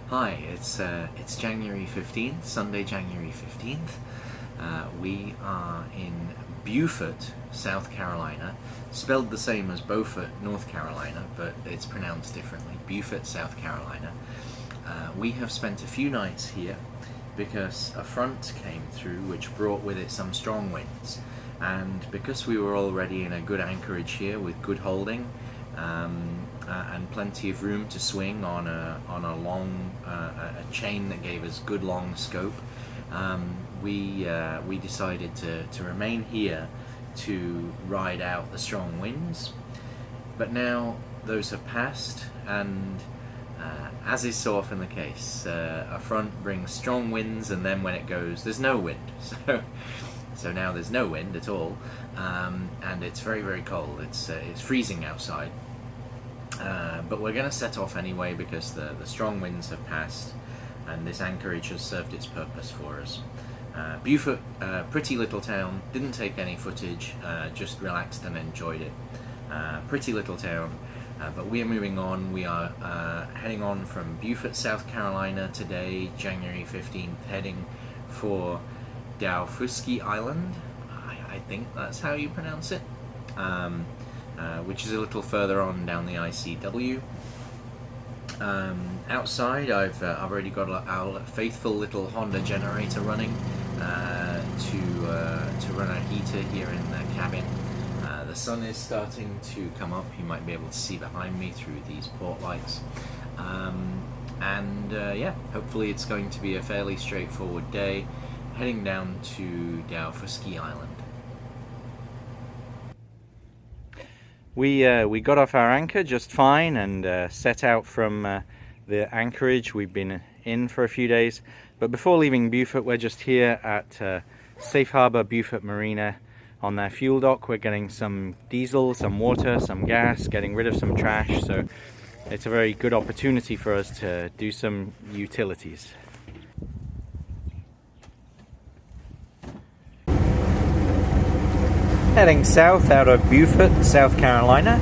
Hi, it's January 15th, Sunday, January 15th. We are in Beaufort, South Carolina, spelled the same as Beaufort, North Carolina, but it's pronounced differently. Beaufort, South Carolina. We have spent a few nights here because a front came through which brought with it some strong winds, and because we were already in a good anchorage here with good holding, and plenty of room to swing on a long a chain that gave us good long scope, we decided to remain here to ride out the strong winds. But now those have passed, and as is so often the case, a front brings strong winds, and then when it goes, there's no wind. So now there's no wind at all, and it's very, very cold. It's freezing outside. But we're going to set off anyway because the strong winds have passed and this anchorage has served its purpose for us. Beaufort, pretty little town, didn't take any footage, just relaxed and enjoyed it. Pretty little town, but we are moving on. We are heading on from Beaufort, South Carolina today, January 15th, heading for Beaufort Island. I think that's how you pronounce it. Which is a little further on down the ICW. Outside, I've already got our faithful little Honda generator running to run a heater here in the cabin. The sun is starting to come up. You might be able to see behind me through these port lights. Yeah, hopefully it's going to be a fairly straightforward day, heading down to Beaufort Island. We got off our anchor just fine and set out from the anchorage we've been in for a few days. But before leaving Beaufort, we're just here at Safe Harbor Beaufort Marina on their fuel dock. We're getting some diesel, some water, some gas, getting rid of some trash. So it's a very good opportunity for us to do some utilities. Heading south out of Beaufort, South Carolina.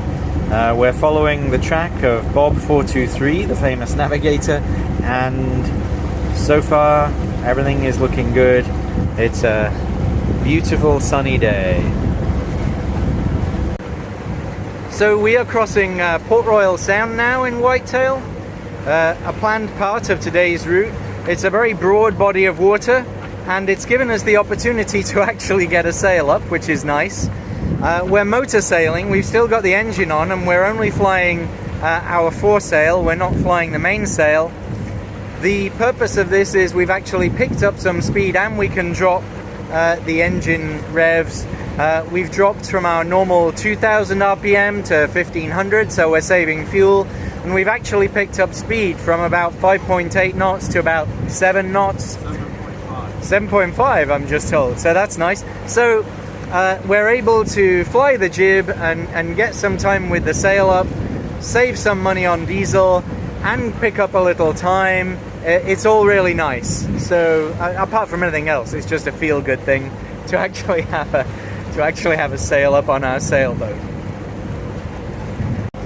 We're following the track of Bob 423, the famous navigator, and so far everything is looking good. It's a beautiful sunny day. So we are crossing Port Royal Sound now in Whitetail, a planned part of today's route. It's a very broad body of water, and it's given us the opportunity to actually get a sail up, which is nice. We're motor sailing, we've still got the engine on, and we're only flying our foresail, we're not flying the mainsail. The purpose of this is we've actually picked up some speed and we can drop the engine revs. We've dropped from our normal 2000 RPM to 1500, so we're saving fuel. And we've actually picked up speed from about 5.8 knots to about 7 knots. 7.5, I'm just told, so that's nice. So we're able to fly the jib and get some time with the sail up, save some money on diesel, and pick up a little time. It's all really nice. So apart from anything else, it's just a feel-good thing to actually have a sail up on our sailboat.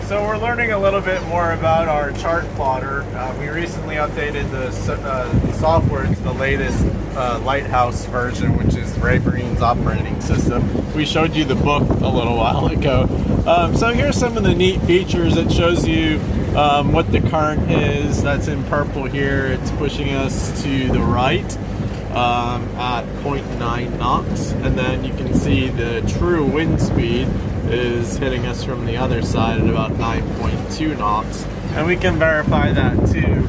So we're learning a little bit more about our chart plotter. We recently updated the software to the latest Lighthouse version, which is Raymarines operating system. We showed you the book a little while ago. So here's some of the neat features. It shows you what the current is. That's in purple here. It's pushing us to the right at 0.9 knots. And then you can see the true wind speed is hitting us from the other side at about 9.2 knots. And we can verify that too.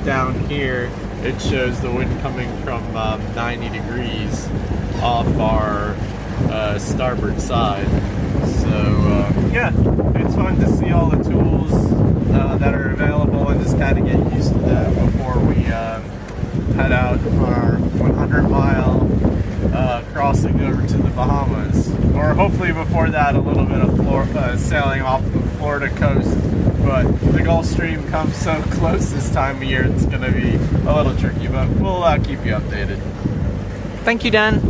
Down here, it shows the wind coming from 90 degrees off our starboard side. So yeah, it's fun to see all the tools that are available and just kind of get used to them before we head out on our 100-mile crossing over to the Bahamas. Or hopefully before that, a little bit of sailing off the Florida coast. But the Gulf Stream comes so close this time of year, it's going to be a little tricky, but we'll keep you updated. Thank you, Dan.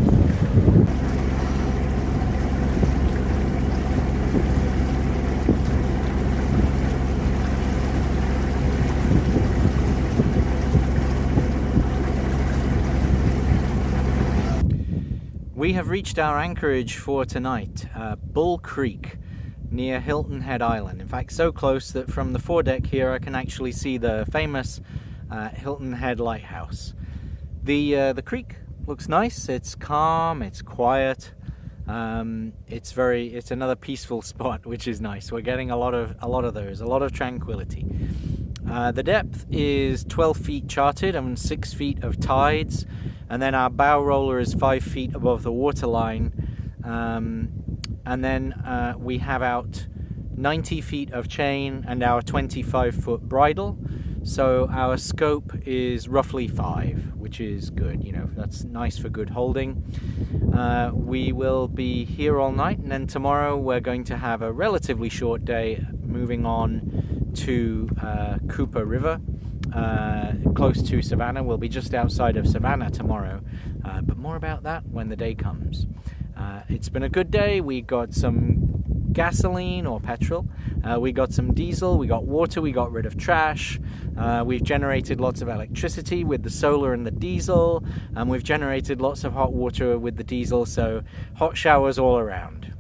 We have reached our anchorage for tonight, Bull Creek, near Hilton Head Island. In fact, so close that from the foredeck here I can actually see the famous Hilton Head Lighthouse. The creek looks nice. It's calm, it's quiet. It's another peaceful spot, which is nice. We're getting a lot of those, a lot of tranquility. The depth is 12 feet charted and 6 feet of tides, and then our bow roller is 5 feet above the water line, and then we have out 90 feet of chain and our 25-foot bridle, so our scope is roughly 5, which is good. You know, that's nice for good holding. We will be here all night, and then tomorrow we're going to have a relatively short day moving on to Cooper River, close to Savannah. We'll be just outside of Savannah tomorrow, but more about that when the day comes. It's been a good day. We got some gasoline or petrol, we got some diesel, we got water, we got rid of trash, we've generated lots of electricity with the solar and the diesel, and we've generated lots of hot water with the diesel, so hot showers all around.